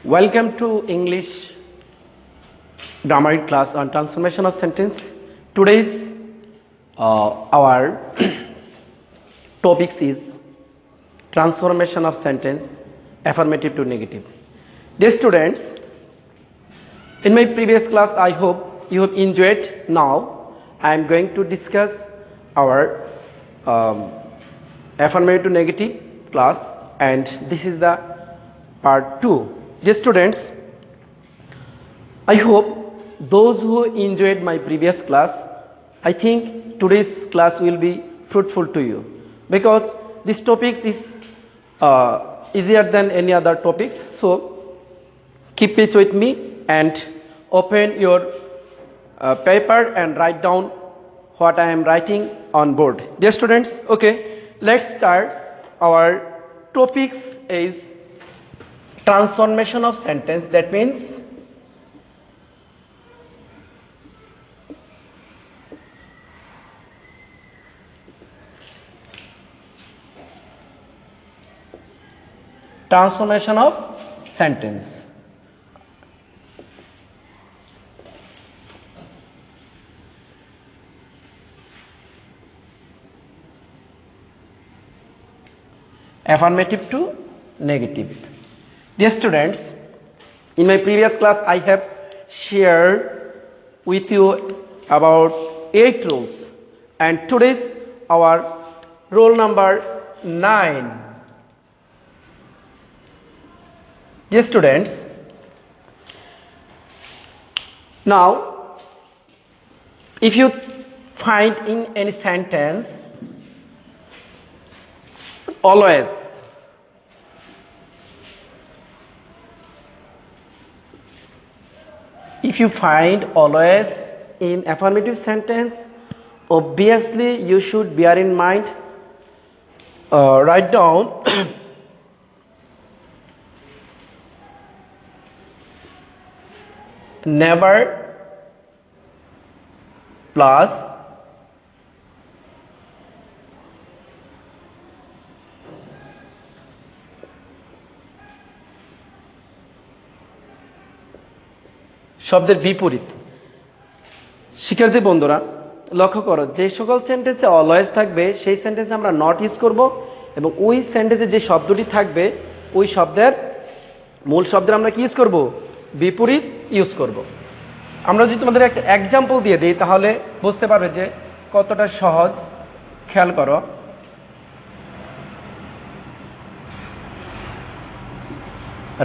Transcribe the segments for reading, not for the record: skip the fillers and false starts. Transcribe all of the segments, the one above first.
Welcome to English grammar class on transformation of sentence. Today's our topics is transformation of sentence, affirmative to negative. Dear students, in my previous class I hope you have enjoyed. Now I am going to discuss our affirmative to negative class, and this is the part 2. Dear students, I hope those who enjoyed my previous class, I think today's class will be fruitful to you, because this topic is easier than any other topics. So keep pace with me and open your paper and write down what I am writing on board. Dear students, okay, let's start. Our topics is transformation of sentence. That means transformation of sentence. Affirmative to negative. Dear students, in my previous class I have shared with you about 8 rules, and today's our rule number 9. Dear students, now if you find in any sentence always, if you find always in affirmative sentence, obviously you should bear in mind, write down never plus শব্দের বিপরীত। শিক্ষার্থী বন্ধুরা লক্ষ্য করো, যে সকল সেন্টেন্সে always থাকবে সেই সেন্টেন্সে আমরা নট ইউজ করব, এবং ওই সেন্টেন্সে যে শব্দটি থাকবে ওই শব্দের মূল শব্দের আমরা কি ইউজ করব? বিপরীত ইউজ করব। আমরা যদি তোমাদের একটা এক্সাম্পল দিয়ে দিই তাহলে বুঝতে পারবে যে কতটা সহজ। খেয়াল করো,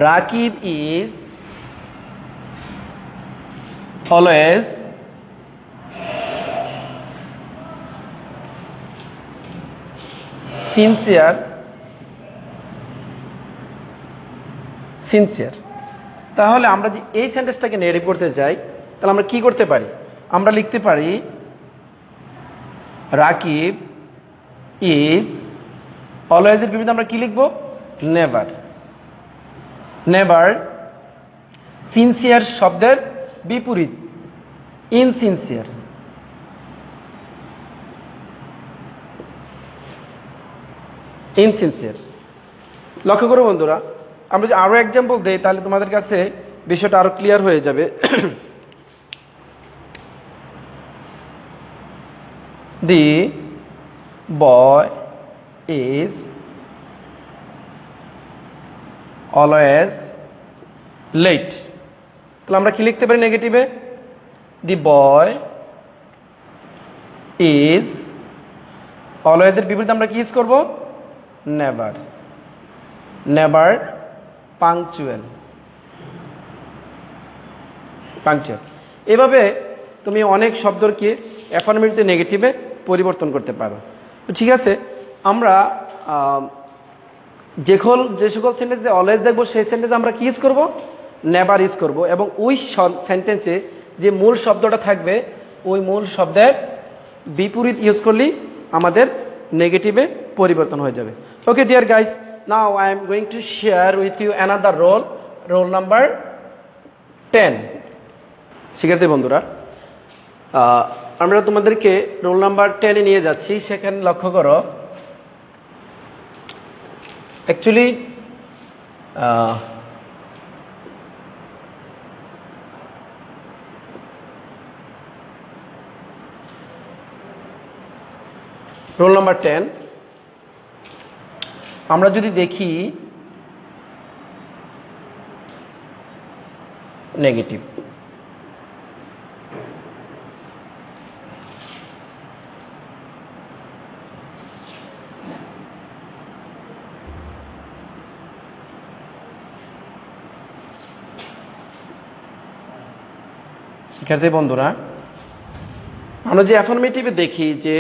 রাকিব ইজ always sincere তাহলে আমরা যে এই সেন্টেন্সটাকে নেগেটিভ করতে যাই তাহলে আমরা কি করতে পারি? আমরা লিখতে পারি রাকিব ইজ অলওয়েজ এর বিপরীতে আমরা কি লিখব? নেভার। সিনসিয়ার শব্দের বিপরীত ইনসিনসিয়ার। লক্ষ্য করো বন্ধুরা, আমরা যদি আরো এক্সাম্পল দেই তাহলে তোমাদের কাছে বিষয়টা আরো ক্লিয়ার হয়ে যাবে। দি বয় ইজ অলওয়েজ লেট। তাহলে আমরা কি লিখতে পারি নেগেটিভে? দি বয় ইজ অলওয়েজ এর বিপরীতে আমরা কি ইউজ করব? Never punctual. এভাবে তুমি অনেক শব্দকে অ্যাফার্মেটিভ নেগেটিভে পরিবর্তন করতে পারো। তো ঠিক আছে, আমরা যে সকল সেন্টেন্সে অলওয়েজ দেখবো সেই সেন্টেন্সে আমরা কি ইউজ করব? নেভার ইউজ করব, এবং ওই সেন্টেন্সে যে মূল শব্দটা থাকবে ওই মূল শব্দের বিপরীত ইউজ করলেই আমাদের নেগেটিভে পরিবর্তন হয়ে যাবে। Okay dear guys, now I am going to share with you another rule number 10। শিক্ষার্থী বন্ধুরা, আমরা তোমাদেরকে রোল নাম্বার 10-এ নিয়ে যাচ্ছি। সেখানে লক্ষ্য করো, অ্যাকচুয়ালি রোল নাম্বার 10 আমরা যদি দেখি নেগেটিভ, শিক্ষার্থী বন্ধুরা আমরা যে অ্যাফার্মেটিভে দেখি যে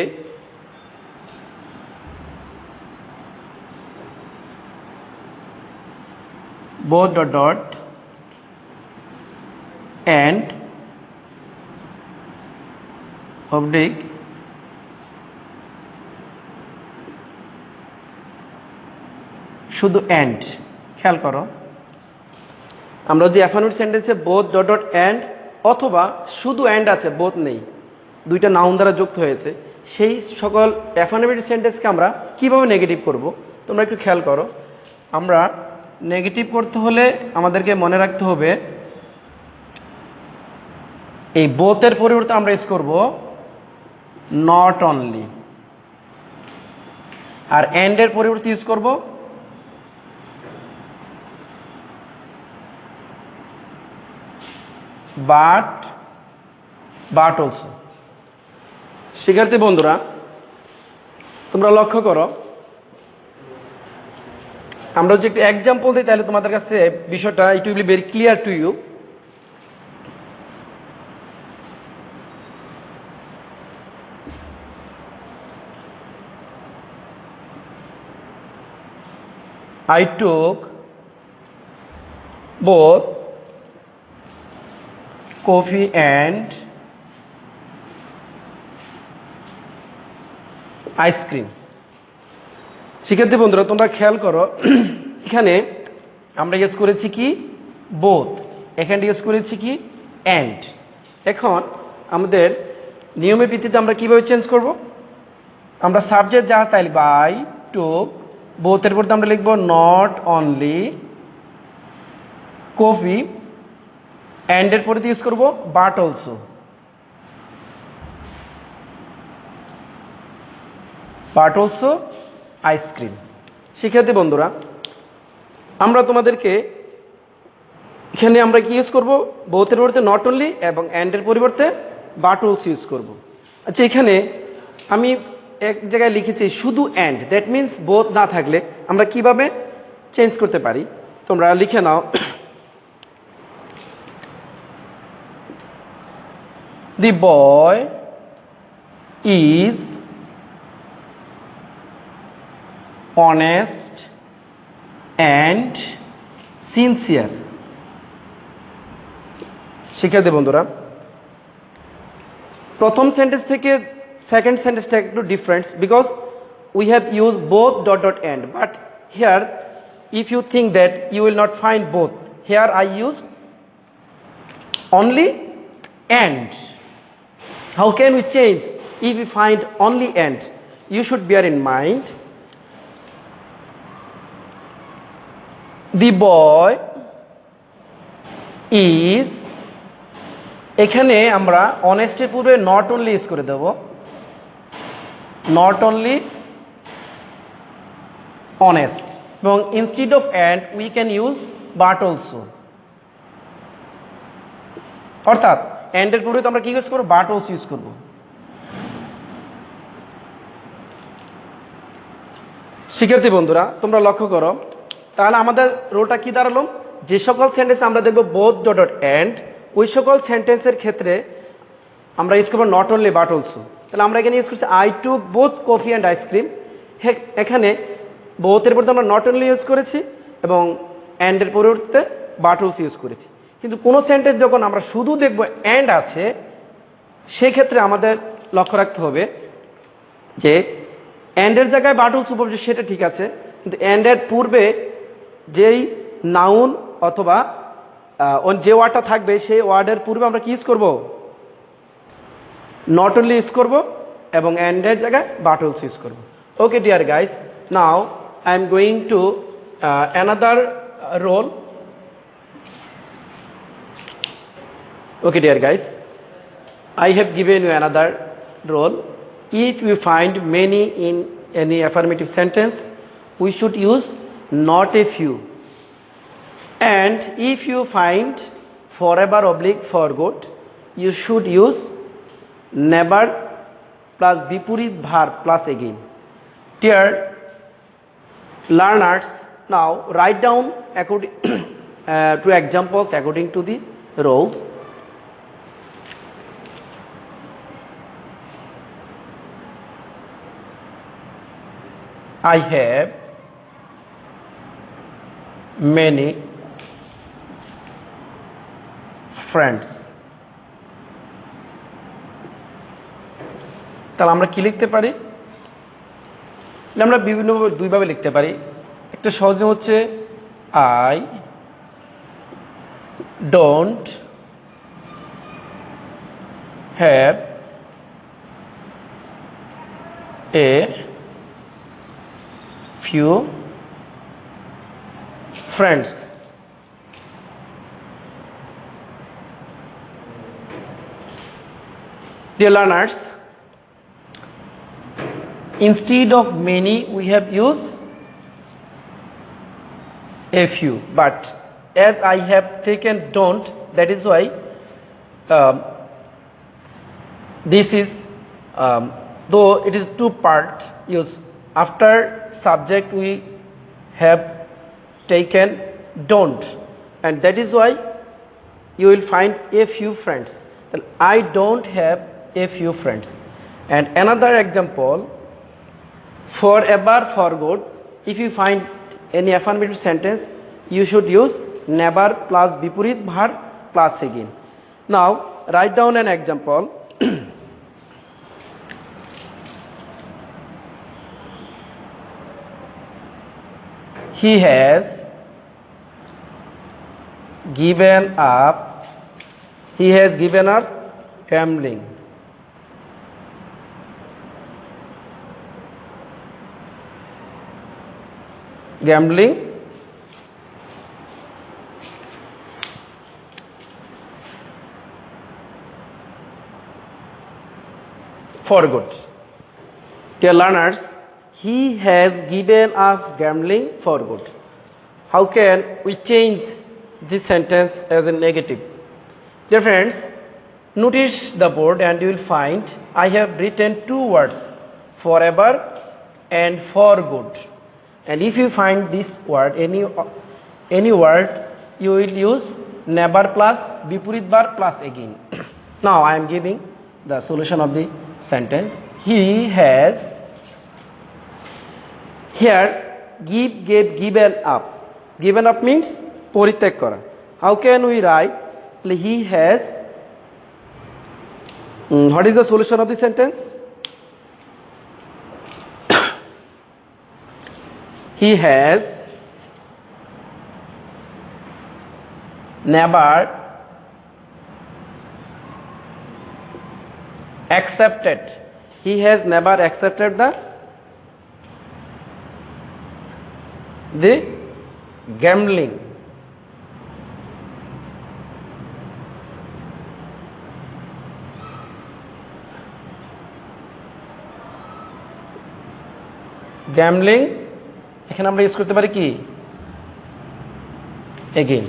both dot dot and oblique শুধু and, খেয়াল করো আমরা যে অ্যাফার্মেটিভ সেন্টেন্সে both dot dot and অথবা শুধু and আছে both নেই, দুইটা নাউন দ্বারা যুক্ত হয়েছে, সেই সকল অ্যাফার্মেটিভ সেন্টেন্সকে আমরা কিভাবে নেগেটিভ করব তোমরা একটু খেয়াল করো। আমরা নেগেটিভ করতে হলে আমাদেরকে মনে রাখতে হবে এই বোথের পরিবর্তে আমরা ইউজ করব নট অনলি, আর এন্ড এর পরিবর্তে ইউজ করব বাট অলসো। শিক্ষার্থী বন্ধুরা তোমরা লক্ষ্য করো, আমরা যদি একটু এক্সাম্পল দিই তাহলে তোমাদের কাছে বিষয়টা it will be very clear to you. I took both coffee and ice cream. শিক্ষার্থী বন্ধুরা তোমরা খেয়াল করো, এখানে আমরা ইউজ করেছি কি বোথ, এখানে ইউজ করেছি কি অ্যান্ড। এখন আমাদের নিয়মের ভিত্তিতে আমরা কিভাবে চেঞ্জ করব, আমরা সাবজেক্ট যা তাই লিখব আই টুক, বোথের পরিবর্তে আমরা লিখব নট অনলি, কফি, অ্যান্ড এর পরিবর্তে ইউজ করব but also. But also ice cream. শিক্ষার্থী বন্ধুরা আমরা তোমাদেরকে এখানে আমরা কি ইউজ করব, বোথের পরিবর্তে নট অনলি এবং অ্যান্ড এর পরিবর্তে বাট অলসো ইউজ করব। আচ্ছা এখানে আমি এক জায়গায় লিখেছি শুধু অ্যান্ড, দ্যাট মিনস বোথ না থাকলে আমরা কিভাবে চেঞ্জ করতে পারি তোমরা লিখে নাও। The boy is honest and sincere. শিক্ষার্থী বন্ধুরা প্রথম সেন্টেন্স থেকে সেকেন্ড সেন্টেন্সটা একটু different, because we have used both dot dot and, but here if you think that you will not find both, here I used only and. How can we change if we find only and? You should bear in mind the boy is, এখানে আমরা অনেস্টের পূর্বে not only use করে দেব, not only honest, এবং instead of and we can use but also, অর্থাৎ and এর পূর্বে আমরা কি ইউজ করব, বাট অলসো ইউজ করব। শিক্ষার্থী বন্ধুরা তোমরা লক্ষ্য করো, তাহলে আমাদের রোলটা কি দাঁড়ালো, যে সকল সেন্টেন্স আমরা দেখব বোথ ডট ডট অ্যান্ড, ওই সকল সেন্টেন্সের ক্ষেত্রে আমরা ইউজ করবো নট অনলি বাট অলসো। তাহলে আমরা এখানে ইউজ করছি I took both coffee and ice cream, এখানে বোথের পরিবর্তে আমরা নট অনলি ইউজ করেছি এবং অ্যান্ড এর পরিবর্তে বাট অলসো ইউজ করেছি। কিন্তু কোনো সেন্টেন্স যখন আমরা শুধু দেখব অ্যান্ড আছে, সেক্ষেত্রে আমাদের লক্ষ্য রাখতে হবে যে অ্যান্ডের জায়গায় বাট অলসো বলছে সেটা ঠিক আছে, কিন্তু অ্যান্ডের পূর্বে যেই নাউন অথবা যে ওয়ার্ডটা থাকবে সেই ওয়ার্ডের পূর্বে আমরা কি ইউজ করব, নট অনলি ইউজ করব এবং অ্যান্ডের জায়গায় বাট অলসো ইউজ করব। Okay dear guys, now I am going to another rule. Okay dear guys, I have given you another role. if we find many in any affirmative sentence, we should use not a few. And if you find forever oblique forgot, you should use never plus বিপরীত verb plus again. Dear learners, now write down according to examples according to the roles. I have many friends. তাহলে আমরা কি লিখতে পারি? আমরা বিভিন্ন দুইভাবে লিখতে পারি। একটা সহজ নিয়ম হচ্ছে I don't have a few friends. Dear learners, instead of many we have used a few, but as I have taken don't, that is why this is though it is two part use. After subject we have taken don't, and that is why you will find a few friends. I don't have a few friends. And another example, forever forgot, if you find any affirmative sentence, you should use never plus বিপরীত verb plus again. Now write down an example. He has given up gambling. For good. Dear learners, he has given up gambling for good. How can we change this sentence as a negative? Dear friends, notice the board and you will find I have written two words, forever and for good. And if you find this word, any word, you will use never plus বিপরীত verb plus again. Now I am giving the solution of the sentence. He has, here gave given up. Given up means পরিত্যাগ করা. How can we write he has, what is the solution of the sentence? He has never accepted. He has never accepted the gambling. Gambling এখানে আমরা use করতে পারি কি again.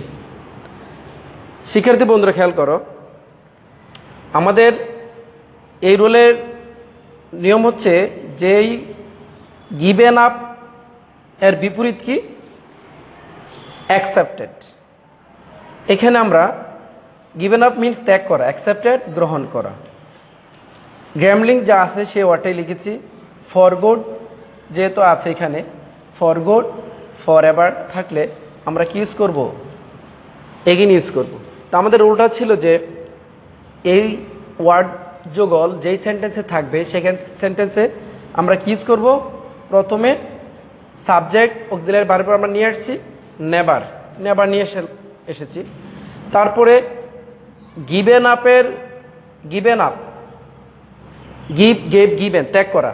শিক্ষার্থী বন্ধুরা খেয়াল করো, আমাদের এই রোলের নিয়ম হচ্ছে যেই গিভেন আপ এর বিপরীত কি অ্যাকসেপ্টেড। এখানে আমরা গিভেন আপ মিন্স ত্যাগ করা, অ্যাকসেপ্টেড গ্রহণ করা। গ্যামলিং যা আছে সে ওয়ার্ডটাই লিখেছি। ফরগড যেহেতু আছে এখানে, ফরগড ফরএভার থাকলে আমরা কি ইউজ করব, এগেইন ইউজ করব। তো আমাদের রুলটা ছিল যে এই ওয়ার্ড যোগল যেই সেন্টেন্সে থাকবে সেখানে সেন্টেন্সে আমরা কি ইউজ করব, প্রথমে সাবজেক্ট অক্সিলারি ভার্ব আমরা নিয়ে আসছি নেভার, নেভার নিয়ে এসেছি। তারপরে গিভেন আপের given up, give gave given ত্যাগ করা,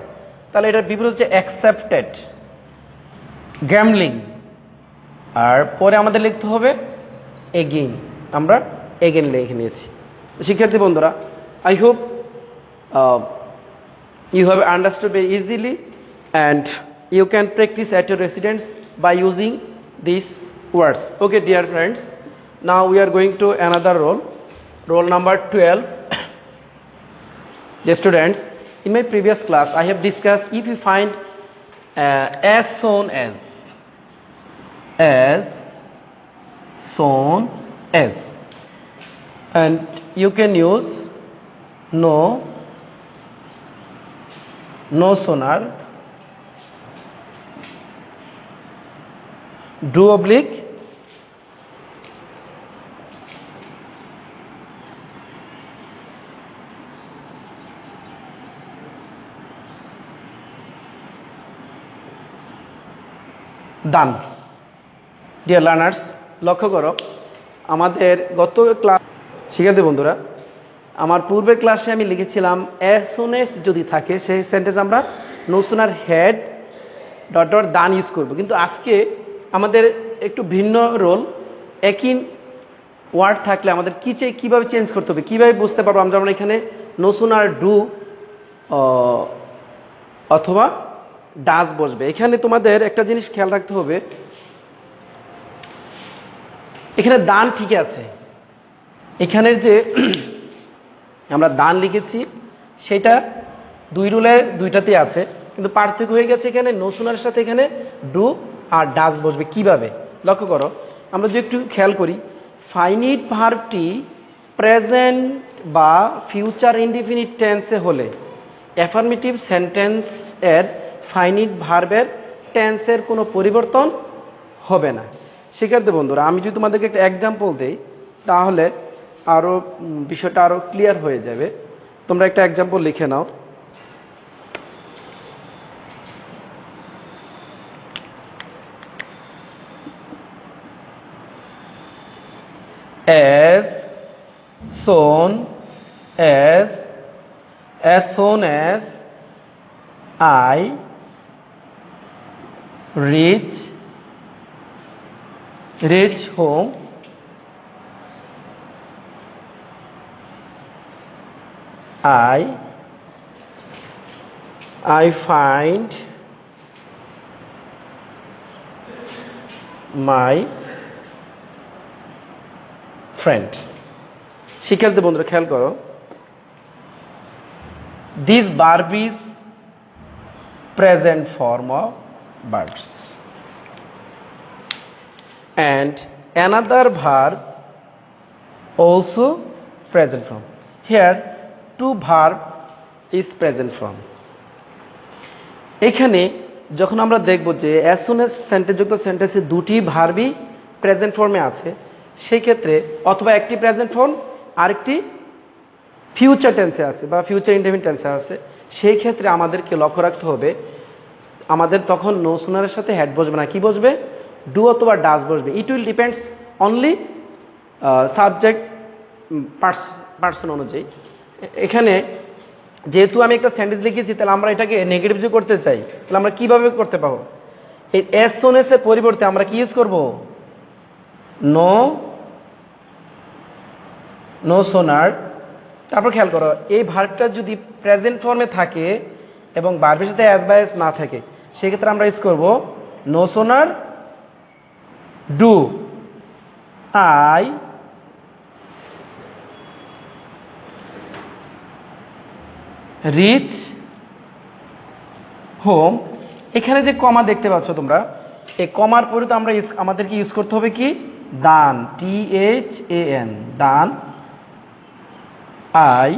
তাহলে এটার বিপরীত হচ্ছে অ্যাকসেপ্টেড গ্যামলিং। আর পরে আমাদের লিখতে হবে এগেইন, আমরা এগেইন লিখে নিয়েছি। শিক্ষার্থী বন্ধুরা, I hope You have understood very easily, and you can practice at your residence by using these words. Okay, dear friends, now we are going to another roll number 12. Dear students, in my previous class I have discussed, if you find as shown as, and you can use no sooner, do oblique, done. Dear learners, লক্ষ্য করো আমাদের গত class, শিক্ষার্থী বন্ধুরা, আমার পূর্বের ক্লাসে আমি লিখেছিলাম অ্যাজ সুন এজ যদি থাকে সেই সেন্টেন্স আমরা no sooner had dot dot than use করব। কিন্তু আজকে আমাদের একটু ভিন্ন রোল, একই ওয়ার্ড থাকলে আমাদের কীভাবে চেঞ্জ করতে হবে, কীভাবে বুঝতে পারবো আমরা এখানে নো সুনার ডু অথবা ডাজ বসবে। এখানে তোমাদের একটা জিনিস খেয়াল রাখতে হবে, এখানে দান ঠিক আছে, এখানের যে আমরা দান লিখেছি সেটা দুই রুলের দুইটাতে আছে, কিন্তু পার্থক্য হয়ে গেছে এখানে নো সুনার সাথে এখানে ডু আর ডাজ বসবে। কিভাবে লক্ষ্য করো, আমরা যদি একটু খেয়াল করি, ফাইনিট ভার্বটি প্রেজেন্ট বা ফিউচার ইনডিফিনিট টেন্সে হলে অ্যাফার্মেটিভ সেন্টেন্স এর ফাইনিট ভার্বের টেন্সের কোনো পরিবর্তন হবে না। শিক্ষার্থী বন্ধুরা, আমি যদি তোমাদেরকে একটা এক্সাম্পল দেই তাহলে আরও বিষয়টা আরও ক্লিয়ার হয়ে যাবে। তোমরা একটা এক্সাম্পল লিখে নাও। as soon as I reach home, I find my friend. শিক্ষার্থী বন্ধুরা খেয়াল করো, this verb is present form of verbs and another verb also present form. Here two verb is present form. এখানে যখন আমরা দেখব যে as soon as সেন্টেন্স যুক্ত সেন্টেন্সে দুটি ভার্বই প্রেজেন্ট ফর্মে আছে, সেই ক্ষেত্রে অথবা একটি প্রেজেন্ট ফর্ম আরেকটি ফিউচার টেন্সে আছে বা ফিউচার ইনডেফিনিট টেন্সে আছে, সেই ক্ষেত্রে আমাদেরকে লক্ষ্য রাখতে হবে আমাদের তখন নো সুনারের সাথে হ্যাড বসবে না, কি বসবে? ডু অথবা ডাজ বসবে। It will depends only subject person অনুযায়ী। এখানে যেহেতু আমি একটা সেন্টেন্স লিখেছি, তাহলে আমরা এটাকে নেগেটিভ যে করতে চাই, তাহলে আমরা কিভাবে করতে পাবো? এই এস সোন এর পরিবর্তে আমরা কি ইউজ করব? No sooner. তারপর খেয়াল করো, এই ভার্বটা যদি প্রেজেন্ট ফর্মে থাকে এবং ভার্বের সাথে অ্যাজ বা এস না থাকে, সেক্ষেত্রে আমরা ইউজ করব no sooner do. I reach home. এখানে যে কমা দেখতে পাচ্ছ তোমরা, এই কমার পরে তো আমরা আমাদেরকে ইউজ করতে হবে কি? দান, THAN, দান। I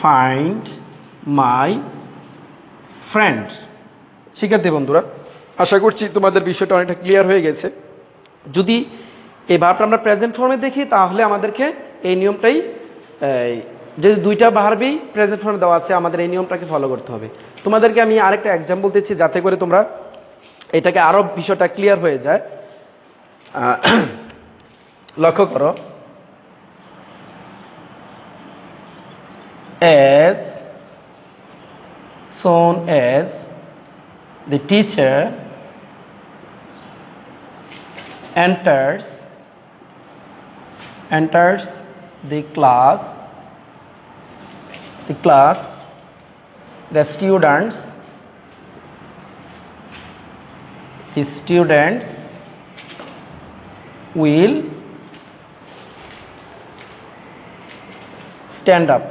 find my friend. শিক্ষার্থী বন্ধুরা, আশা করছি তোমাদের বিষয়টা অনেকটা ক্লিয়ার হয়ে গেছে। যদি এই ভার্বটা আমরা প্রেজেন্ট ফর্মে দেখি, তাহলে আমাদেরকে এই নিয়মটাই, যদি দুইটা ভার্বই প্রেজেন্ট ফর্মে দেওয়া আছে, আমাদের এই নিয়মটাকে ফলো করতে হবে। তোমাদেরকে আমি আরেকটা এক্সাম্পল দিচ্ছি যাতে করে তোমরা এটাকে আরো বিষয়টা ক্লিয়ার হয়ে যায়। লক্ষ্য করো, as soon as the teacher enters the class, the class, the students will stand up.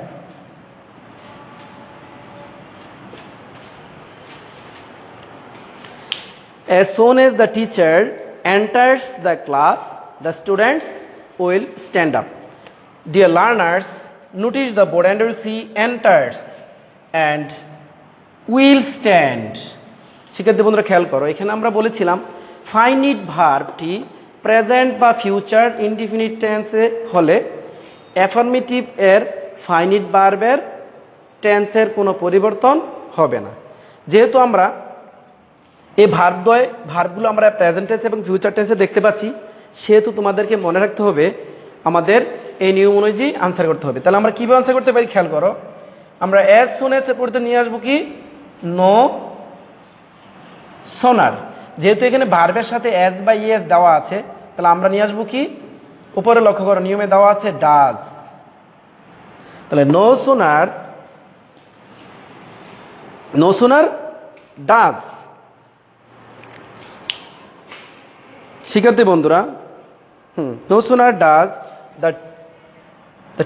As soon as the teacher enters the class, the students will stand up. Dear learners, notice the board and you will see enters and will stand. শিক্ষার্থী বন্ধুরা খেয়াল করো, এখানে আমরা বলেছিলাম finite ভার্বটি present বা future indefinite টেন্সে হলে অ্যাফার্মেটিভ এর ফাইনিট ভার্বের টেন্সের কোনো পরিবর্তন হবে না। যেহেতু আমরা এই ভার্বগুলো আমরা প্রেজেন্ট টেন্স এবং ফিউচার টেন্সে দেখতে পাচ্ছি, সেহেতু তোমাদেরকে মনে রাখতে হবে আমাদের এই নিয়ম অনুযায়ী আনসার করতে হবে। তাহলে আমরা কীভাবে আনসার করতে পারি খেয়াল করো, আমরা অ্যাজ সুন এস এর পরিবর্তে নিয়ে আসবো কি নো সোনার। যেহেতু এখানে ভার্বের সাথে অ্যাজ বা ইয়েস দেওয়া আছে, তাহলে আমরা নিয়ে আসবো কি, উপরে লক্ষ্য করো নিয়মে দেওয়া আছে ডাজ। তাহলে নো সোনার ডাজ। শিক্ষার্থী বন্ধুরা, no sooner does the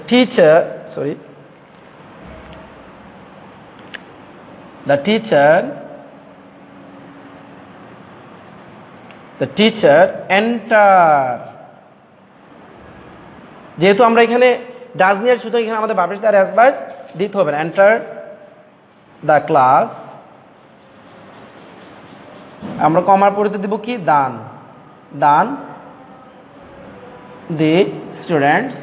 teacher enter। যেহেতু আমরা এখানে ডাজ নিয়ে আসছি, সুতরাং এখানে আমাদের ভার্বের সাথে অ্যাজ বাইজ দিতে হবে না। এন্টার দ্য ক্লাস, আমরা কমার পরিবর্তে দিব কি দান দি স্টুডেন্টস।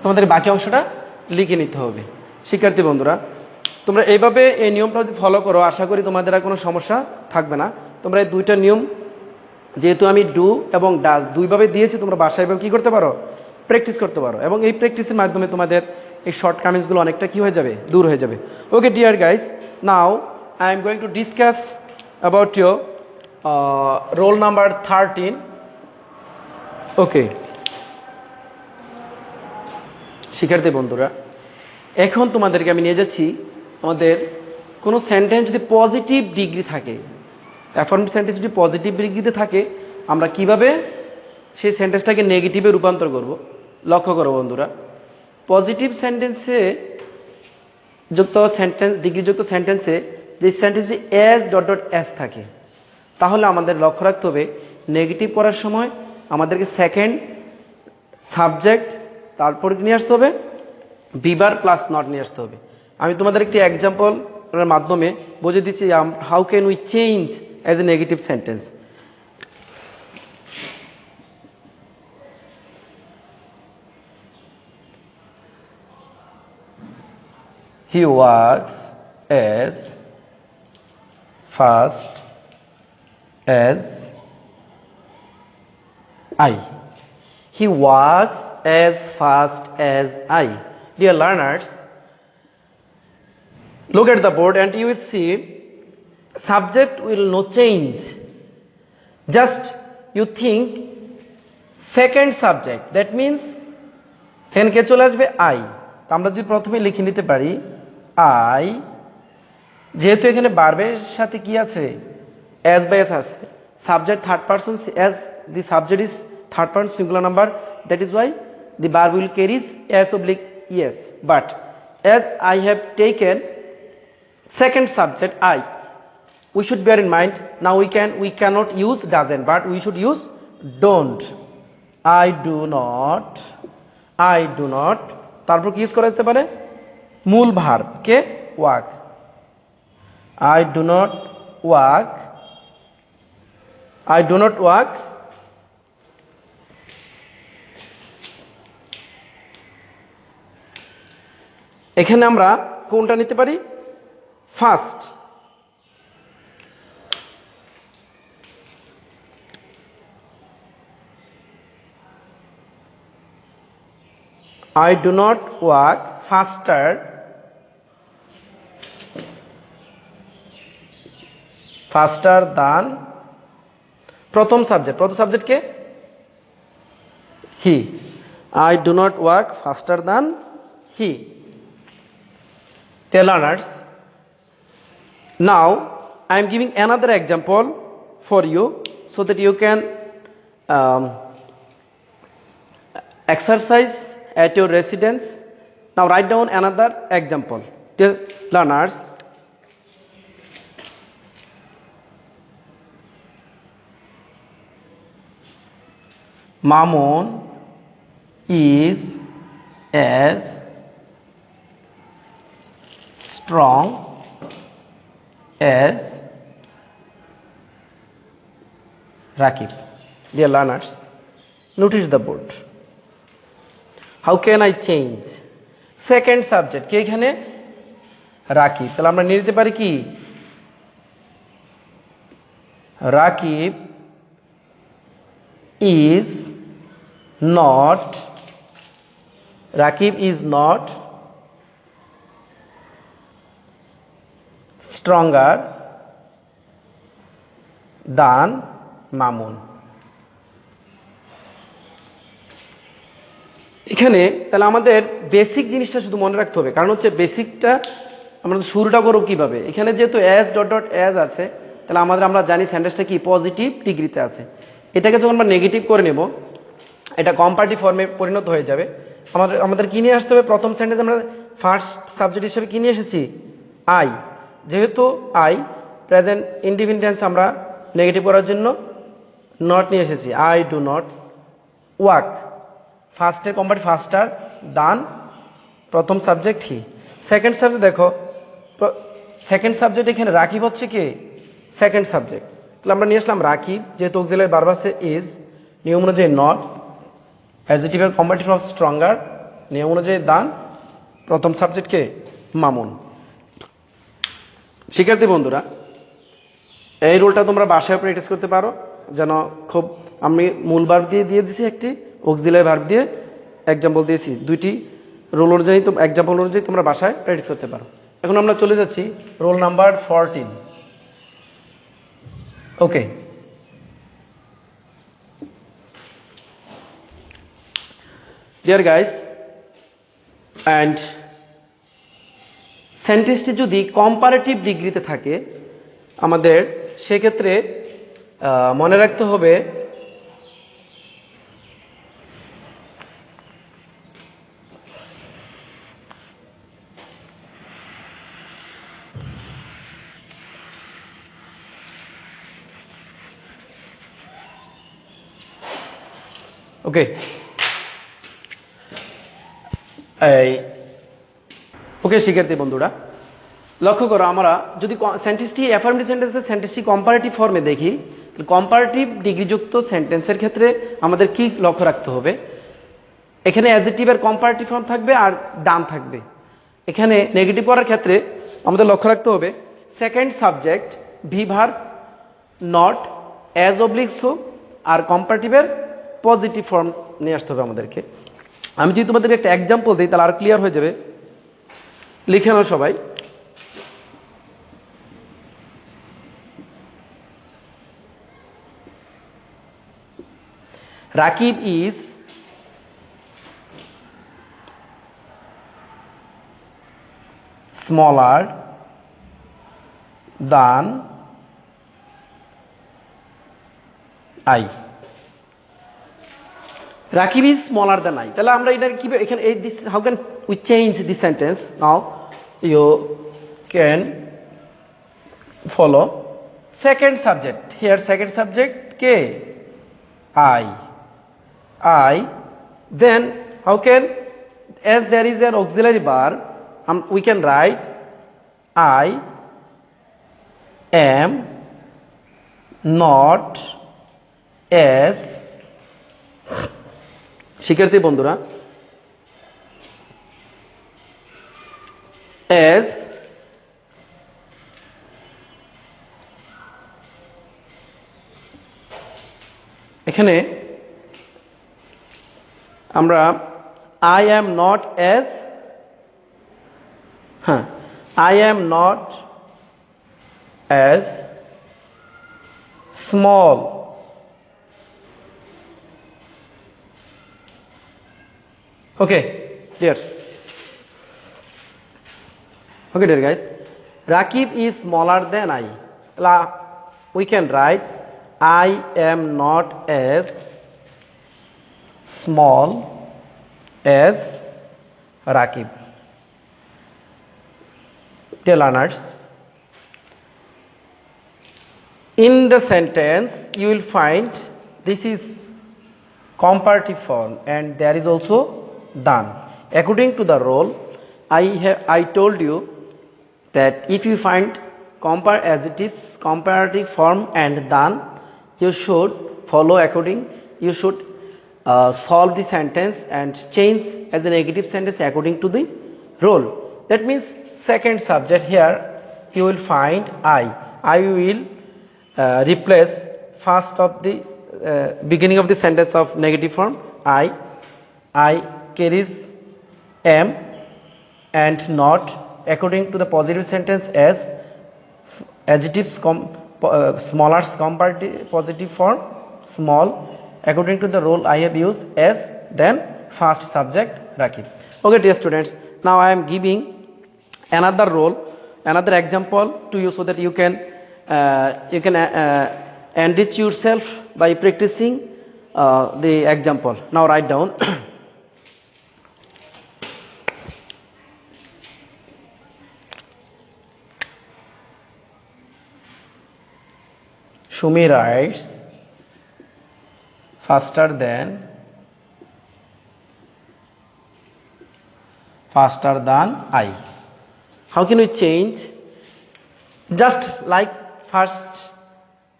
তোমাদের বাকি অংশটা লিখে নিতে হবে। শিক্ষার্থী বন্ধুরা, তোমরা এইভাবে এই নিয়মটা যদি ফলো করো, আশা করি তোমাদের আর কোনো সমস্যা থাকবে না। তোমরা এই দুইটা নিয়ম, যেহেতু আমি ডু এবং ডাজ দুইভাবে দিয়েছি, তোমরা বাসায় এভাবে কী করতে পারো, প্র্যাকটিস করতে পারো, এবং এই প্র্যাকটিসের মাধ্যমে তোমাদের এই শর্ট কামিংসগুলো অনেকটা কী হয়ে যাবে, দূর হয়ে যাবে। Okay deer guys, now I am going to discuss about your roll number 13। ওকে শিক্ষার্থী বন্ধুরা, এখন তোমাদেরকে আমি নিয়ে যাচ্ছি, আমাদের কোনো সেন্টেন্স যদি পজিটিভ ডিগ্রি থাকে, অ্যাফার্মেটিভ সেন্টেন্স যদি পজিটিভ ডিগ্রিতে থাকে, আমরা কিভাবে সেই সেন্টেন্সটাকে নেগেটিভে রূপান্তর করব। লক্ষ্য করো বন্ধুরা, পজিটিভ সেন্টেন্সে যুক্ত সেন্টেন্স, ডিগ্রিযুক্ত সেন্টেন্সে যে সেন্টেন্সটি এস ডট ডট এস থাকে, তাহলে আমাদের লক্ষ্য রাখতে হবে নেগেটিভ করার সময় আমাদেরকে সেকেন্ড সাবজেক্ট তারপর নিয়ে আসতে হবে, বিবার প্লাস নট নিয়ে আসতে হবে। আমি তোমাদের একটি এক্সাম্পলের মাধ্যমে বুঝে দিচ্ছি how can we change as a negative sentence. He works as fast as I. He works as fast as I. Dear learners, look at the board and you will see subject will not change. Just you think second subject, that means এখানে কে চলে আসবে I। তো আমরা যদি প্রথমে লিখে নিতে পারি I, যেহেতু এখানে ভার্বের সাথে কি আছে, as by s আছে, subject third person, as the subject is third person singular number, that is why the verb will carries s oblique es. But as I have taken second subject I, we should bear in mind, now we cannot use doesn't, but we should use don't. I do not তারপর কি use করা যেতে পারে, মূল verb K walk. I do not work এখানে আমরা কোনটা নিতে পারি, first. I do not work faster than প্রথম subject K he. I do not walk faster than he. Dear learners, now I am giving another example for you so that you can um, exercise at your residence. Now write down another example. Dear learners, Mamun is as strong as Rakib. Dear learners, notice the board. How can I change? Second subject কে এখানে রাকিব, তাহলে আমরা নিয়ে নিতে পারি কি Rakib is not stronger than Mamun. এখানে তাহলে আমাদের বেসিক জিনিসটা শুধু মনে রাখতে হবে, কারণ হচ্ছে বেসিকটা আমরা শুরুটা করব কিভাবে। এখানে যেহেতু অ্যাজ ডট ডট অ্যাজ আছে, তাহলে আমরা জানি সেন্টেন্সটা কি পজিটিভ ডিগ্রিতে আছে। এটাকে যখন আমরা নেগেটিভ করে নেব, এটা কম্পারেটিভ ফর্মে পরিণত হয়ে যাবে। আমাদের কি নিয়ে আসতে হবে? প্রথম সেন্টেন্স আমরা ফার্স্ট সাবজেক্ট হিসেবে কি নিয়ে এসেছি? আই। যেহেতু আই প্রেজেন্ট ইনডিফিনিট আমরা নেগেটিভ করার জন্য নট নিয়ে এসেছি। I do not walk. ফার্স্টের কম্পারেটিভ ফার্স্টার দান, প্রথম সাবজেক্ট হি। সেকেন্ড সাবজেক্ট দেখো, সেকেন্ড সাবজেক্ট এখানে রাকিব হচ্ছে কি সেকেন্ড সাবজেক্ট, তাহলে আমরা নিয়ে আসলাম রাকিব। যেহেতু অক্সিলারি ভার্ব আছে ইজ, নিয়ম অনুযায়ী নট, অ্যাডজেক্টিভের কম্পারেটিভ অফ স্ট্রঙ্গার, নিয়ম অনুযায়ী দান, প্রথম সাবজেক্টকে মামুন। শিক্ষার্থী বন্ধুরা, এই রোলটা তোমরা বাসায় প্র্যাকটিস করতে পারো, যেন খুব আমি মূল ভার্ব দিয়ে দিয়েছি একটি, অক্সিলারি ভার্ব দিয়ে এক্সাম্পল দিয়েছি দুইটি। রোল অনুযায়ী এক্সাম্পল অনুযায়ী তোমরা বাসায় প্র্যাকটিস করতে পারো। এখন আমরা চলে যাচ্ছি roll number 14। Okay, dear guys, and সেন্টেন্সটি যদি কম্পারেটিভ ডিগ্রিতে থাকে আমাদের সেক্ষেত্রে মনে রাখতে হবে ওকে ওকে শিক্ষার্থী বন্ধুরা, লক্ষ্য করো, আমরা যদি সেন্টেন্সটি অ্যাফার্মেটিভ সেন্টেন্সের সেন্টেন্সটি কম্পারেটিভ ফর্মে দেখি, কম্পারেটিভ ডিগ্রিযুক্ত সেন্টেন্সের ক্ষেত্রে আমাদের কি লক্ষ্য রাখতে হবে? এখানে অ্যাডজেক্টিভের কম্পারেটিভ ফর্ম থাকবে আর ডান থাকবে। এখানে নেগেটিভ করার ক্ষেত্রে আমাদের লক্ষ্য রাখতে হবে second subject V verb not as oblique so, আর কম্পারেটিভের পজিটিভ ফর্ম নিয়ে আসতে হবে আমাদেরকে। আমি যদি তোমাদের একটা এক্সাম্পল দিই তাহলে আর ক্লিয়ার হয়ে যাবে। লিখে নাও সবাই। Rakib is smaller than I. Rakib is smaller than I. তাহলে আমরা এটা কি এখানে এই this, how can we change this sentence? Now you can follow second subject here, second subject কে I, then how can, as there is an auxiliary verb, we can write I am not as, শিক্ষার্থী বন্ধুরা, as এখানে আমরা I am not as, I am not as small Okay, clear. Okay, dear guys, Rakib is smaller than I. We can write I am not as small as Rakib. Dear learners, in the sentence you will find this is comparative form and there is also done. According to the role, I told you that if you find compare adjectives, comparative form and done, you should follow according. You should solve the sentence and change as a negative sentence according to the role. That means second subject here you will find I. I will replace first of the beginning of the sentence of negative form I carries am and not according to the positive sentence as adjectives smaller comparative positive form small according to the role I have used as then first subject Rakib. Okay, dear students, now I am giving another role, another example to you so that you can enrich yourself by practicing the example. Now write down. Shumi writes faster than I. How can we change? Just like first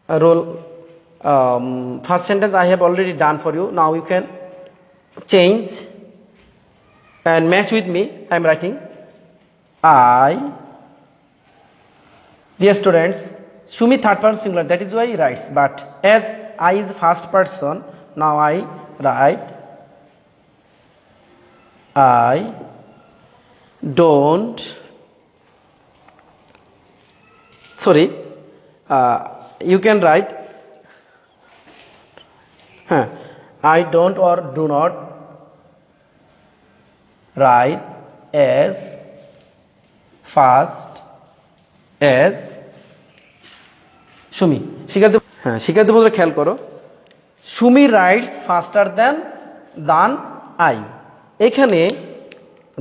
role, first sentence I have already done for you. Now you can change and match with me. I am writing I. Dear students, Shumi third person singular, that is why he writes, but as I is first person, now I write I don't, sorry, you can write I don't or do not write as fast as Shumi. শিক্ষার্থী বন্ধুরা খেয়াল করো, Shumi writes faster than I. এখানে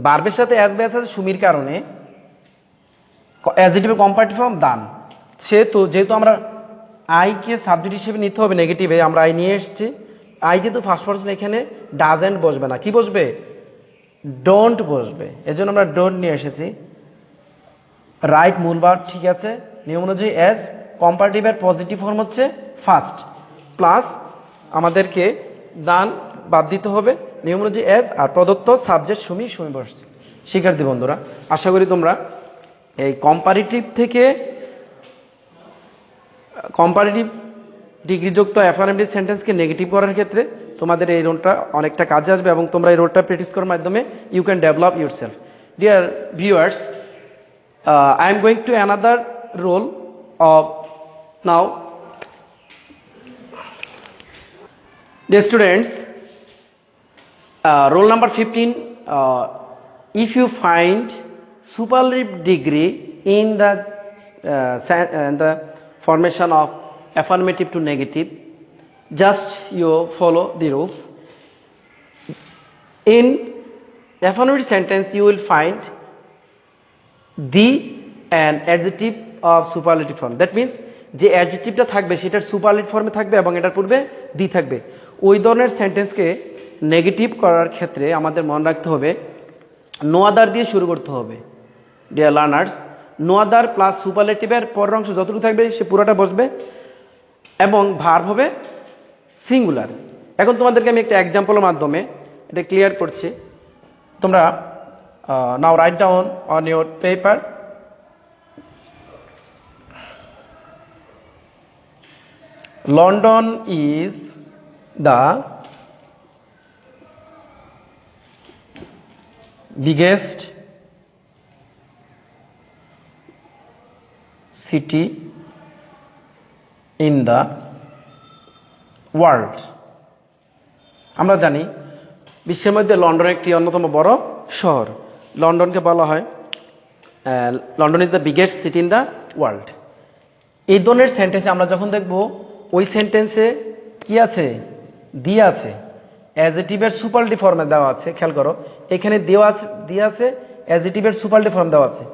ভার্বের সাথে as base আছে সুমির কারণে অ্যাডজেক্টিভ কম্পারেটিভ ফর্ম দান। যেহেতু আমরা আই কে সাবজেক্ট হিসেবে নিতে হবে নেগেটিভে, আমরা আই নিয়ে এসেছি। আই যেহেতু ফার্স্ট পারসন এখানে ডাজেন্ট বসবে না, কি বসবে? ডোন্ট বসবে। এজন্য আমরা ডোন্ট নিয়ে এসেছি। রাইট মূল ভার্ব ঠিক আছে, নিয়ম অনুযায়ী এস কম্পারেটিভের পজিটিভ ফর্ম হচ্ছে ফার্স্ট, প্লাস আমাদেরকে দান বাদ দিতে হবে নিয়ম অনুযায়ী এস, আর প্রদত্ত সাবজেক্ট সুমি বসছে। শিক্ষার্থী বন্ধুরা, আশা করি তোমরা এই কম্পারেটিভ থেকে কম্পারেটিভ ডিগ্রিযুক্ত অ্যাফার্মেটিভ সেন্টেন্সকে নেগেটিভ করার ক্ষেত্রে তোমাদের এই রোলটা অনেকটা কাজে আসবে এবং তোমরা এই রোলটা প্র্যাকটিস করার মাধ্যমে you can develop yourself. Dear viewers, I am going to another role of now. Dear students, role number 15, if you find superlative degree in the formation of affirmative to negative, just you follow the rules. In affirmative sentence you will find the an adjective of superlative form. That means যে অ্যাডজেক্টিভটা থাকবে সেটার superlative ফর্মে থাকবে এবং এটার পূর্বে দি থাকবে। ওই ধরনের সেন্টেন্সকে নেগেটিভ করার ক্ষেত্রে আমাদের মনে রাখতে হবে নো আদার দিয়ে শুরু করতে হবে। Dear learners, no other plus সুপারলেটিভের পরের অংশ যতটুকু থাকবে সে পুরোটা বসবে এবং ভার্ব হবে সিঙ্গুলার। এখন তোমাদেরকে আমি একটা এক্সাম্পলের মাধ্যমে এটা ক্লিয়ার করছি। তোমরা now write down on your paper, London is the biggest city in the world. আমরা জানি বিশ্বের মধ্যে লন্ডন একটি অন্যতম বড় শহর। লন্ডনকে বলা হয় London is the biggest city in the world. এই ধরনের সেন্টেন্সে আমরা যখন দেখব ওই সেন্টেন্সে কি আছে, দিয়ে আছে, অ্যাজেটিভের সুপারলেটিভ ফর্মে দেওয়া আছে। খেয়াল করো, এখানে দিয়ে আছে অ্যাজেটিভের সুপারলেটিভ ফর্ম দেওয়া আছে।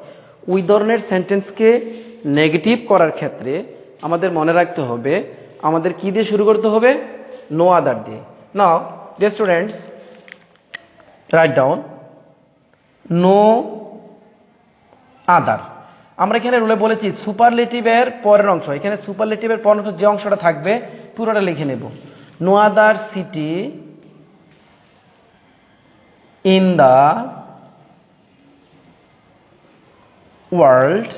ওই ধরনের সেন্টেন্সকে নেগেটিভ করার ক্ষেত্রে আমাদের মনে রাখতে হবে আমাদের কি দিয়ে শুরু করতে হবে, নো আদার দিয়ে। Now dear students, write down no other. আমরা এখানে রুলে বলেছি সুপারলেটিভের পরের অংশ, এখানে সুপারলেটিভের পরের অংশ যে অংশটা থাকবে পুরোটা লিখে নেব। No other city in the world.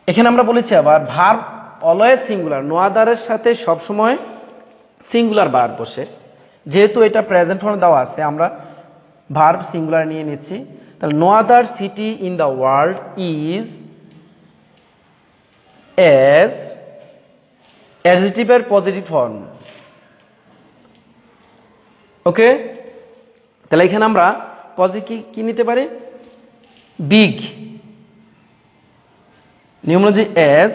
এখানে আমরা বলেছি আবার ভার্ব অলওয়েজ সিঙ্গুলার, নো আদারের সাথে সবসময় সিঙ্গুলার ভার্ব বসে। যেহেতু এটা প্রেজেন্ট ফর্মে দেওয়া আছে আমরা ভার্ব সিঙ্গুলার নিয়ে নিচ্ছি। তাহলে no other city in the world is as অ্যাডজেক্টিভের পজিটিভ ফর্ম। ওকে, তাহলে এখানে আমরা পজিটিভ কি নিতে পারি, বিগ। নিয়ম অনুযায়ী এজ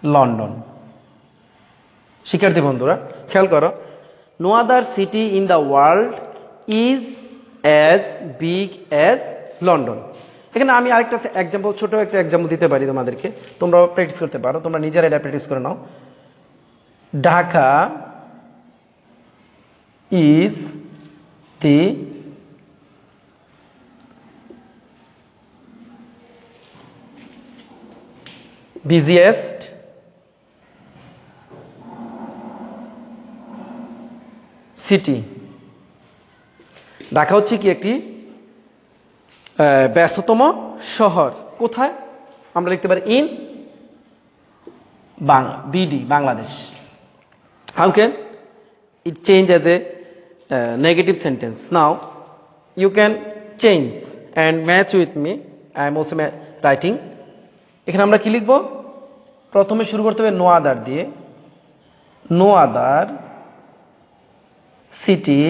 লন্ডন। শিক্ষার্থী বন্ধুরা খেয়াল করো, no other city in the world is as big as London. এখানে আমি আরেকটা এক্সাম্পল, ছোট একটা এক্সাম্পল দিতে পারি তোমাদেরকে, তোমরা প্র্যাকটিস করতে পারো, তোমরা নিজেরা এটা প্র্যাকটিস করে নাও। Dhaka is the busiest city. Dhaka হচ্ছে কি একটি ব্যস্ততম শহর। কোথায় আমরা লিখতে পারি, in BD Bangladesh. How can it change as a negative sentence? Now you can change and match with me, I am also writing. এখানে আমরা কি লিখব, প্রথমে শুরু করতে হবে নো আদার দিয়ে। No other city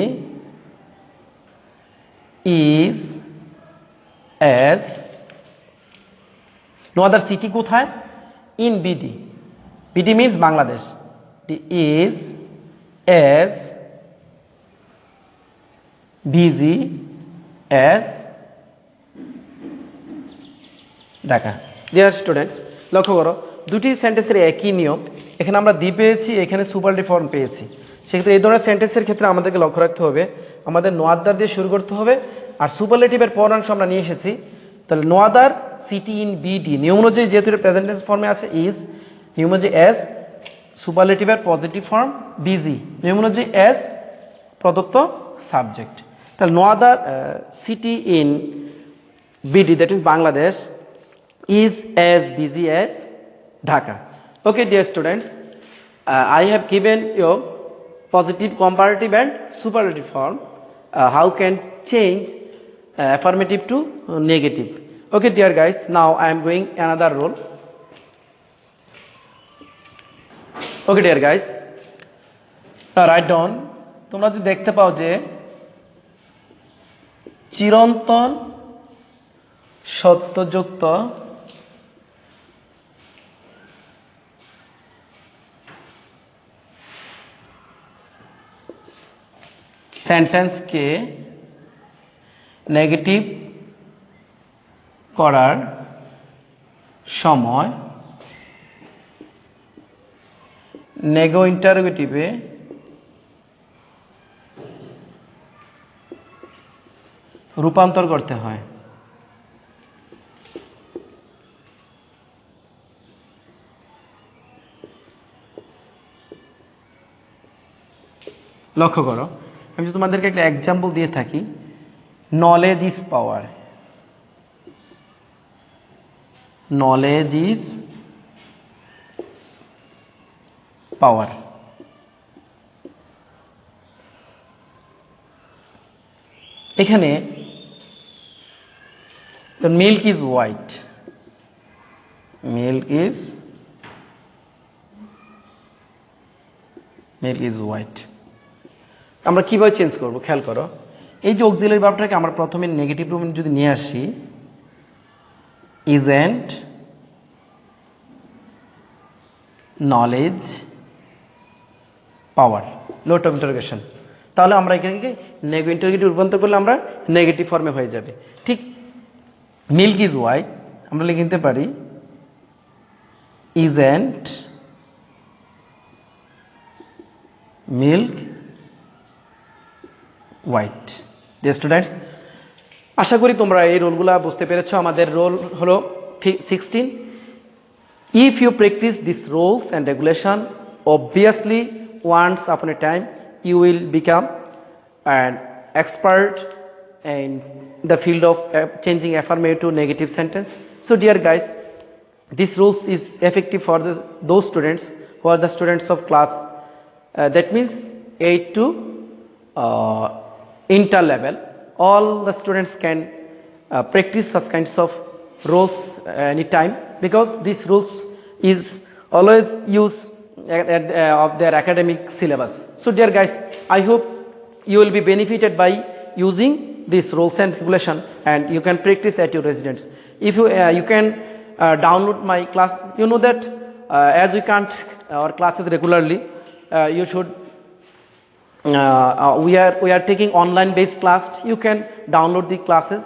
is as, no other city কোথায়, in BD, BD means Bangladesh, is as busy as Dhaka. Dear students লক্ষ্য করো, দুটি সেন্টেন্সের একই নিয়ম। এখানে আমরা দি পেয়েছি, এখানে সুপারলেটিভ ফর্ম পেয়েছি। সেক্ষেত্রে এই ধরনের সেন্টেন্সের ক্ষেত্রে আমাদেরকে লক্ষ্য রাখতে হবে আমাদের নো আদার দিয়ে শুরু করতে হবে, আর সুপারলেটিভের পরাংশ আমরা নিয়ে এসেছি। তাহলে no other city in BD, নিয়ম অনুযায়ী যেহেতু এটা প্রেজেন্ট টেন্স ফর্মে আছে ইজ, নিয়ম অনুযায়ী এস, সুপারলেটিভের পজিটিভ ফর্ম বিজি, নিয়ম অনুযায়ী এস প্রদত্ত সাবজেক্ট। তাহলে no other city in BD, that is Bangladesh, is as busy as Dhaka. Okay, dear students, I have given you positive, comparative and superlative form. How can change affirmative to negative. Okay, dear guys, now I am going another role. Okay, dear guys, write down. তোমরা যদি দেখতে পাও যে চিরন্তন সত্যযুক্ত সেন্টেন্সকে negative করার সময় নেগো ইন্টারোগেটিভে রূপান্তর করতে হয়। লক্ষ্য করো, আমি যদি তোমাদেরকে একটা এক্সাম্পল দিয়ে থাকি, knowledge is power. Knowledge is power. এখানে milk is white, milk is white. আমরা কিভাবে চেঞ্জ করব খেয়াল করো এই যে অক্সিলারি ভার্বটাকে আমরা প্রথমে নেগেটিভ রুমে যদি নিয়ে আসি isn't knowledge power note of interrogation তাহলে আমরা এখানে নেগেটিভ ইন্টারোগেটিভ রূপান্তর করলে আমরা নেগেটিভ ফর্মে হয়ে যাবে ঠিক মিল্ক ইজ হোয়াইট আমরা লিখে নিতে পারি isn't milk white dear students আশা করি তোমরা এই রোলগুলো বুঝতে পেরেছো আমাদের রোল হলো 16 if you practice these rules and regulation obviously once upon a time you will become an expert in the field of changing affirmative to negative sentence. So dear guys, this rules is effective for those students who are the students of class that means 8 to inter level. All the students can practice such kinds of rules anytime because these rules is always used of their academic syllabus. So dear guys, I hope you will be benefited by using these rules and regulation and you can practice at your residence. If you can download my class, you know that as we can't our classes regularly, you should we are taking online based class. You can download the classes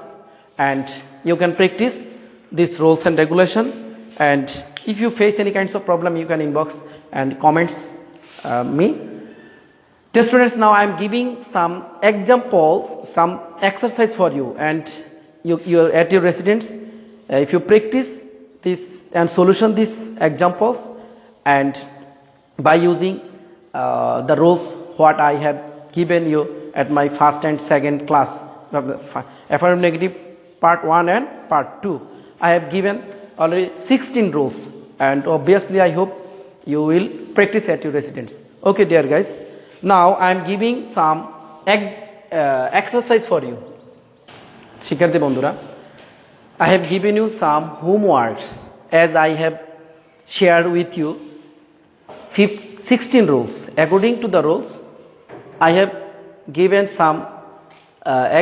and you can practice these rules and regulation, and if you face any kinds of problem you can inbox and comments me. Dear students, now I am giving some examples, some exercise for you, and you at your residence if you practice this and solution these examples and by using the rules what I have given you at my first and second class affirmative negative part 1 and part 2. I have given already 16 rules and obviously I hope you will practice at your residence. Okay dear guys, now I am giving some exercise for you. শিক্ষার্থী বন্ধুরা, I have given you some homeworks as I have shared with you 16 rules. According to the rules, I have given some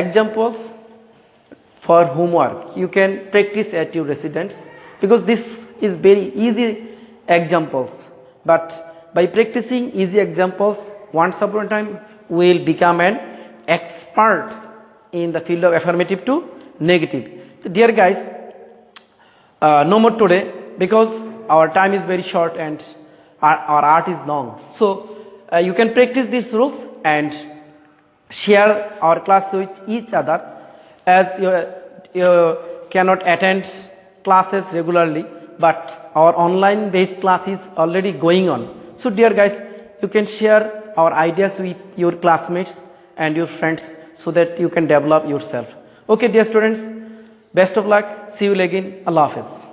examples for homework. You can practice at your residence because this is very easy examples. But by practicing easy examples, once upon a time we will become an expert in the field of affirmative to negative. So dear guys, no more today because our time is very short and our art is long. So you can practice these rules and share our class with each other as you cannot attend classes regularly, but our online based class is already going on. So dear guys, you can share our ideas with your classmates and your friends so that you can develop yourself. Okay dear students, best of luck, see you again, Allah Hafiz.